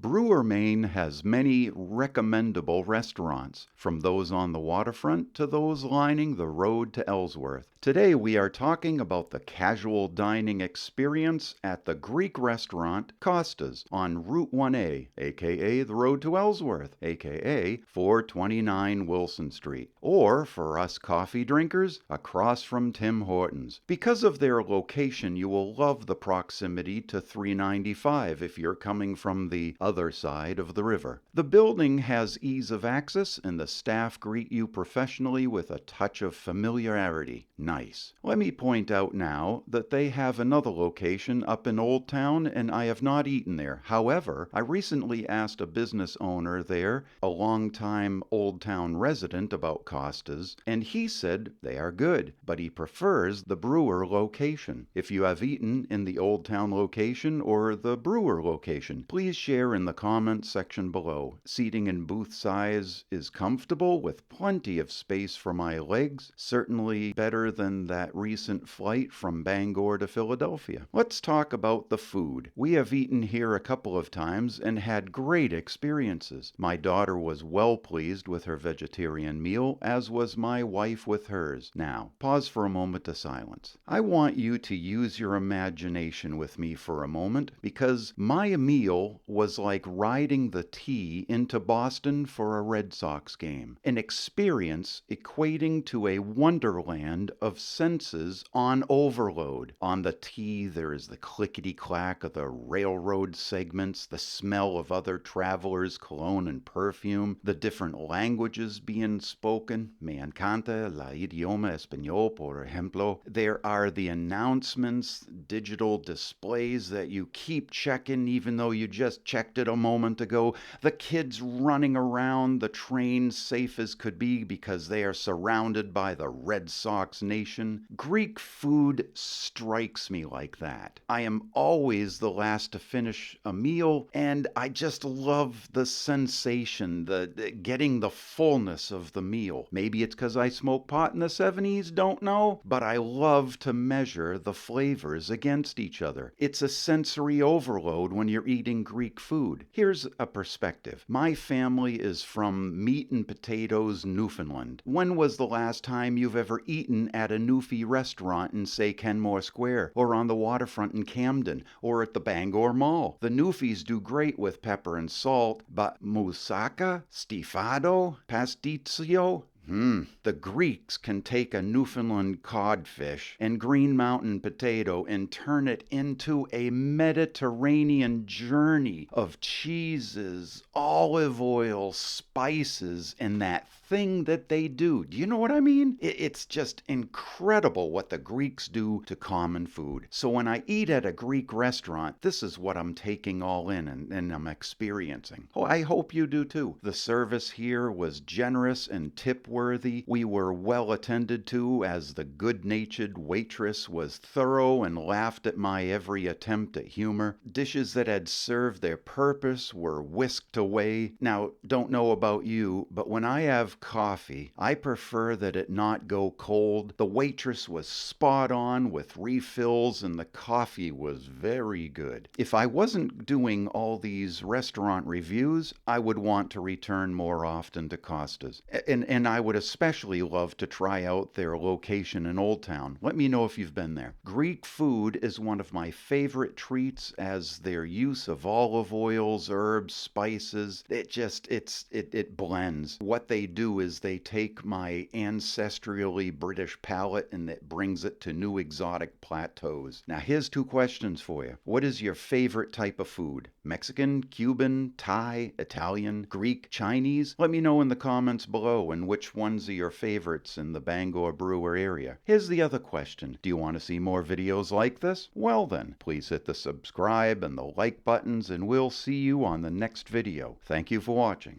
Brewer, Maine has many recommendable restaurants, from those on the waterfront to those lining the road to Ellsworth. Today we are talking about the casual dining experience at the Greek restaurant Kostas on Route 1A, aka the road to Ellsworth, aka 429 Wilson Street, or for us coffee drinkers, across from Tim Hortons. Because of their location, you will love the proximity to 395 if you're coming from the other side of the river. The building has ease of access and the staff greet you professionally with a touch of familiarity. Nice. Let me point out now that they have another location up in Old Town and I have not eaten there. However, I recently asked a business owner there, a longtime Old Town resident, about Kostas, and he said they are good, but he prefers the Brewer location. If you have eaten in the Old Town location or the Brewer location, please share in the comments section below. Seating and booth size is comfortable with plenty of space for my legs, certainly better than that recent flight from Bangor to Philadelphia. Let's talk about the food. We have eaten here a couple of times and had great experiences. My daughter was well pleased with her vegetarian meal, as was my wife with hers. Now, pause for a moment of silence. I want you to use your imagination with me for a moment, because my meal was like riding the T into Boston for a Red Sox game. An experience equating to a wonderland of senses on overload. On the T, there is the clickety-clack of the railroad segments, the smell of other travelers' cologne and perfume, the different languages being spoken. Me encanta la idioma español, por ejemplo. There are the announcements, digital displays that you keep checking even though you just checked it a moment ago. The kids running around the train safe as could be because they are surrounded by the Red Sox nation. Greek food strikes me like that. I am always the last to finish a meal, and I just love the sensation, the getting the fullness of the meal. Maybe it's because I smoked pot in the 70s, don't know, but I love to measure the flavors against each other. It's a sensory overload when you're eating Greek food. Here's a perspective. My family is from Meat and Potatoes, Newfoundland. When was the last time you've ever eaten at a Newfie restaurant in, say, Kenmore Square, or on the waterfront in Camden, or at the Bangor Mall? The Newfies do great with pepper and salt, but moussaka, stifado, pasticcio? The Greeks can take a Newfoundland codfish and Green Mountain potato and turn it into a Mediterranean journey of cheeses, olive oil, spices, and that thing that they do. Do you know what I mean? It's just incredible what the Greeks do to common food. So when I eat at a Greek restaurant, this is what I'm taking all in and I'm experiencing. Oh, I hope you do too. The service here was generous and tip-worthy. We were well attended to, as the good-natured waitress was thorough and laughed at my every attempt at humor. Dishes that had served their purpose were whisked away. Now, don't know about you, but when I have coffee, I prefer that it not go cold. The waitress was spot on with refills and the coffee was very good. If I wasn't doing all these restaurant reviews, I would want to return more often to Kostas. And I would especially love to try out their location in Old Town. Let me know if you've been there. Greek food is one of my favorite treats, as their use of olive oils, herbs, spices, it blends. What they do is they take my ancestrally British palate and it brings it to new exotic plateaus. Now here's two questions for you. What is your favorite type of food? Mexican, Cuban, Thai, Italian, Greek, Chinese? Let me know in the comments below, and which ones are your favorites in the Bangor Brewer area. Here's the other question. Do you want to see more videos like this? Well then, please hit the subscribe and the like buttons and we'll see you on the next video. Thank you for watching.